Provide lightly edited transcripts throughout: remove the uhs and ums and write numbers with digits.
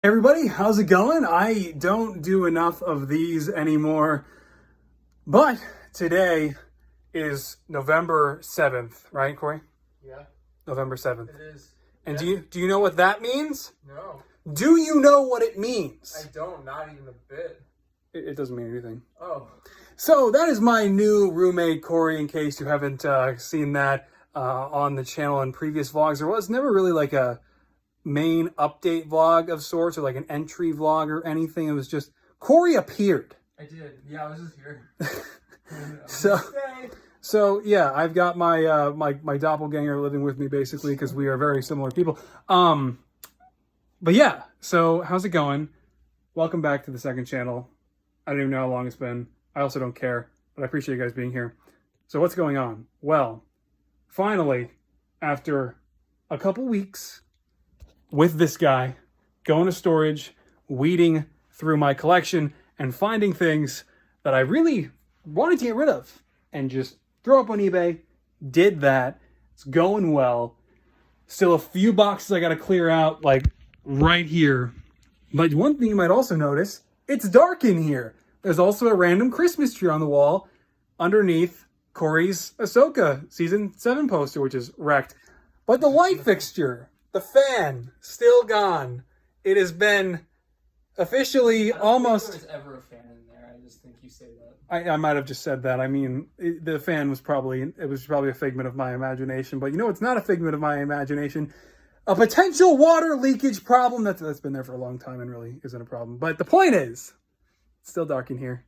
Everybody, how's it going? I don't do enough of these anymore, but today is November 7th, right, Corey? Yeah, November 7th. it is. And Yeah. do you know what that means? No, Do you know what it means? I don't. Not even a bit. It doesn't mean anything. Oh, So that is my new roommate, Corey, in case you haven't seen that on the channel in previous vlogs. There was never really like a main update vlog of sorts or like an entry vlog or anything. It was just Corey appeared. I did. Yeah, I was just here. So yeah, I've got my my doppelganger living with me basically because we are very similar people. But yeah, so how's it going? Welcome back to the second channel. I don't even know how long it's been. I also don't care, but I appreciate you guys being here. So what's going on? Well, finally, after a couple weeks with this guy, going to storage, weeding through my collection, and finding things that I really wanted to get rid of and just throw up on eBay. Did that. It's going well. Still a few boxes I got to clear out, like right here. But one thing you might also notice, it's dark in here. There's also a random Christmas tree on the wall underneath Corey's Ahsoka Season 7 poster, which is wrecked. But the light fixture, the fan, still gone. It has been officially almost... There was ever a fan in there. I just think you say that. I might have just said that. I mean, the fan was probably a figment of my imagination. But you know, it's not a figment of my imagination. A potential water leakage problem that's been there for a long time and really isn't a problem. But the point is, it's still dark in here.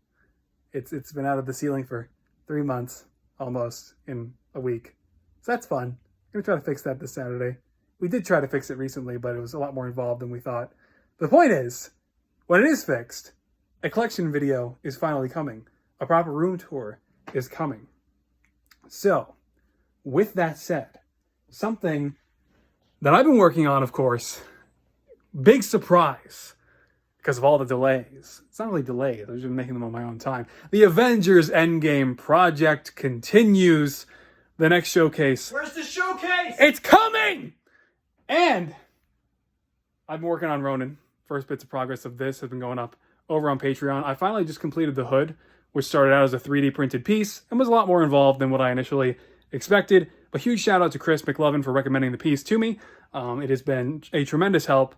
It's been out of the ceiling for 3 months almost in a week. So that's fun. I'm gonna try to fix that this Saturday. We did try to fix it recently, but it was a lot more involved than we thought. The point is, when it is fixed, a collection video is finally coming. A proper room tour is coming. So, with that said, something that I've been working on, of course, big surprise because of all the delays. It's not really delays, I've just been making them on my own time. The Avengers Endgame project continues. The next showcase. Where's the showcase? It's coming! And I've been working on Ronin. First bits of progress of this have been going up over on Patreon. I finally just completed the hood, which started out as a 3D printed piece and was a lot more involved than what I initially expected. But huge shout out to Chris McLovin for recommending the piece to me. It has been a tremendous help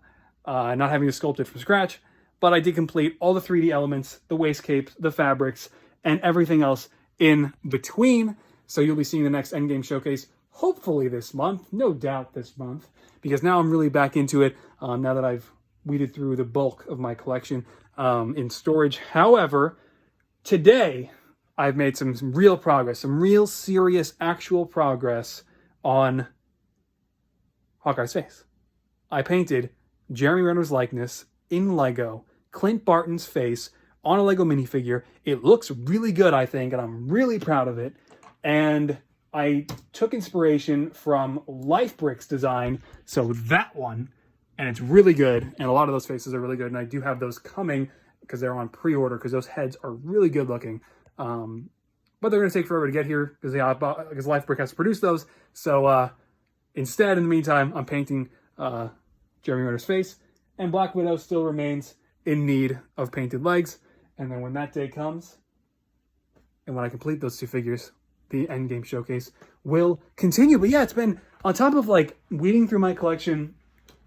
not having to sculpt it from scratch. But I did complete all the 3D elements, the waist capes, the fabrics, and everything else in between. So you'll be seeing the next Endgame showcase hopefully this month, no doubt this month, because now I'm really back into it now that I've weeded through the bulk of my collection in storage. However, today I've made some real progress, some real serious actual progress on Hawkeye's face. I painted Jeremy Renner's likeness in Lego, Clint Barton's face on a Lego minifigure. It looks really good, I think, and I'm really proud of it. And I took inspiration from Life Brick's design, so that one, and it's really good, and a lot of those faces are really good, and I do have those coming because they're on pre-order because those heads are really good looking. But they're going to take forever to get here because Life Brick has to produce those. So instead, in the meantime, I'm painting Jeremy Renner's face, and Black Widow still remains in need of painted legs. And then when that day comes, and when I complete those two figures, the Endgame showcase will continue. But yeah, it's been on top of like weeding through my collection.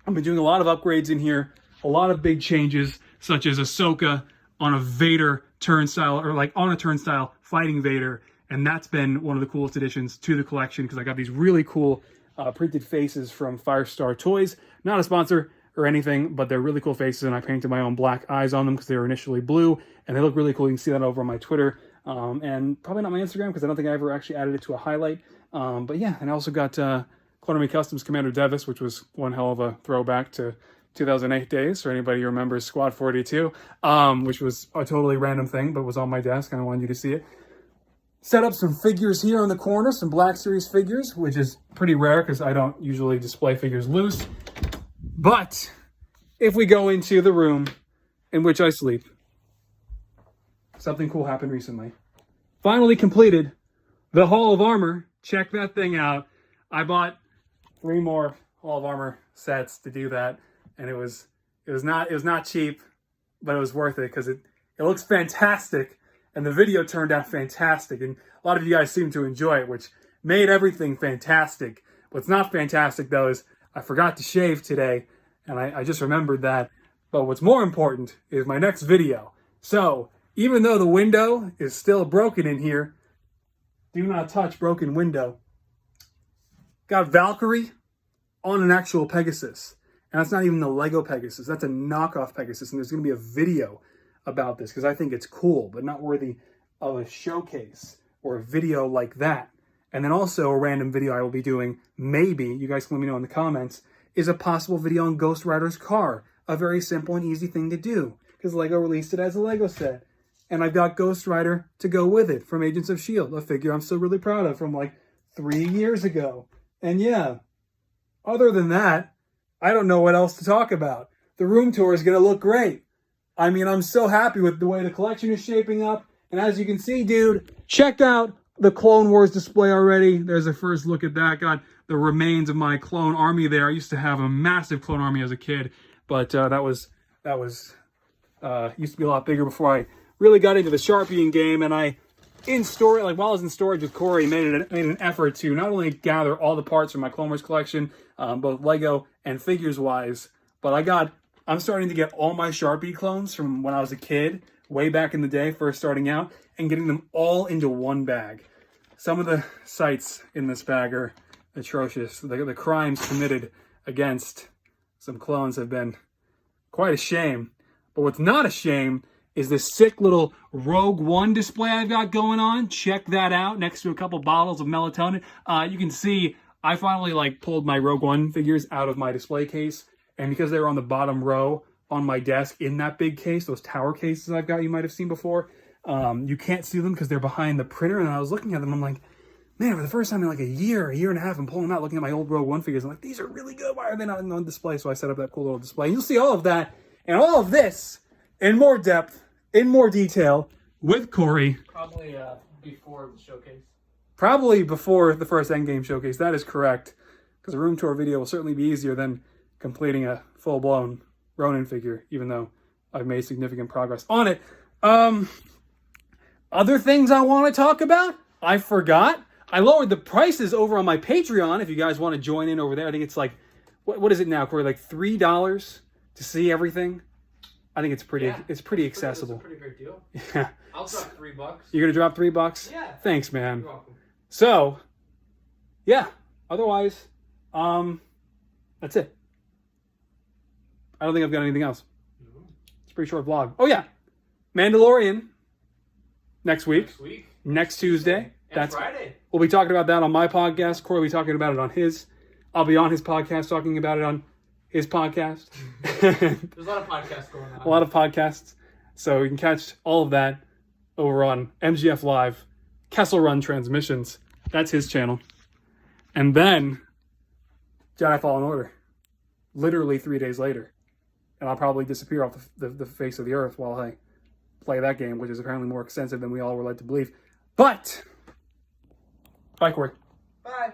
I've been doing a lot of upgrades in here, a lot of big changes, such as Ahsoka on a Vader turnstile, or like on a turnstile fighting Vader. And that's been one of the coolest additions to the collection because I got these really cool printed faces from Firestar Toys. Not a sponsor or anything, but they're really cool faces, and I painted my own black eyes on them because they were initially blue, and they look really cool. You can see that over on my Twitter, and probably not my Instagram because I don't think I ever actually added it to a highlight. But yeah, and I also got Clone Customs Commander Devis, which was one hell of a throwback to 2008 days, for anybody who remembers Squad 42, which was a totally random thing, but was on my desk, and I wanted you to see it. Set up some figures here in the corner, some Black Series figures, which is pretty rare because I don't usually display figures loose. But if we go into the room in which I sleep, something cool happened recently. Finally completed the Hall of Armor. Check that thing out. I bought 3 more Hall of Armor sets to do that, and it was It was not cheap, but it was worth it because it looks fantastic, and the video turned out fantastic, and a lot of you guys seem to enjoy it, which made everything fantastic. What's not fantastic, though, is I forgot to shave today, and I just remembered that. But what's more important is my next video. So, even though the window is still broken in here, do not touch broken window. Got Valkyrie on an actual Pegasus. And that's not even the Lego Pegasus. That's a knockoff Pegasus. And there's going to be a video about this because I think it's cool, but not worthy of a showcase or a video like that. And then also a random video I will be doing, maybe, you guys can let me know in the comments, is a possible video on Ghost Rider's car. A very simple and easy thing to do because Lego released it as a Lego set. And I've got Ghost Rider to go with it from Agents of S.H.I.E.L.D., a figure I'm still really proud of from like 3 years ago. And yeah, other than that, I don't know what else to talk about. The room tour is going to look great. I mean, I'm so happy with the way the collection is shaping up. And as you can see, dude, check out the Clone Wars display already. There's a first look at that. Got the remains of my clone army there. I used to have a massive clone army as a kid. But that was used to be a lot bigger before I really got into the Sharpieing game. And while I was in storage with Corey, made an effort to not only gather all the parts from my Clone Wars collection, both Lego and figures wise, but I'm starting to get all my Sharpie clones from when I was a kid, way back in the day, first starting out, and getting them all into one bag. Some of the sights in this bag are atrocious. The crimes committed against some clones have been quite a shame. But what's not a shame is this sick little Rogue One display I've got going on. Check that out next to a couple bottles of melatonin. You can see I finally pulled my Rogue One figures out of my display case. And because they were on the bottom row on my desk in that big case, those tower cases I've got you might have seen before, you can't see them because they're behind the printer. And I was looking at them, I'm like, man, for the first time in like a year and a half, I'm pulling them out, looking at my old Rogue One figures. I'm like, these are really good. Why are they not on display? So I set up that cool little display. You'll see all of that and all of this in more depth, in more detail with Corey. Probably before the showcase. Probably before the first Endgame showcase. That is correct. Because a room tour video will certainly be easier than completing a full-blown Ronin figure, even though I've made significant progress on it. Other things I want to talk about? I forgot. I lowered the prices over on my Patreon if you guys want to join in over there. I think it's like, what is it now, Corey? Like $3 to see everything? I think it's pretty accessible. That's a pretty great deal. Yeah. I'll drop $3. You're going to drop $3? Yeah. Thanks, man. You're welcome. So, yeah. Otherwise, that's it. I don't think I've got anything else. It's a pretty short vlog. Oh, yeah. Mandalorian next week. Next Tuesday. And Friday. We'll be talking about that on my podcast. Corey will be talking about it on his. I'll be on his podcast talking about it on his podcast. There's a lot of podcasts going on. A lot of podcasts. So you can catch all of that over on MGF Live, KesselRunTransmissions. That's his channel. And then Jedi Fallen Order. Literally 3 days later. And I'll probably disappear off the face of the earth while I play that game, which is apparently more extensive than we all were led to believe. But, bye, Corey. Bye.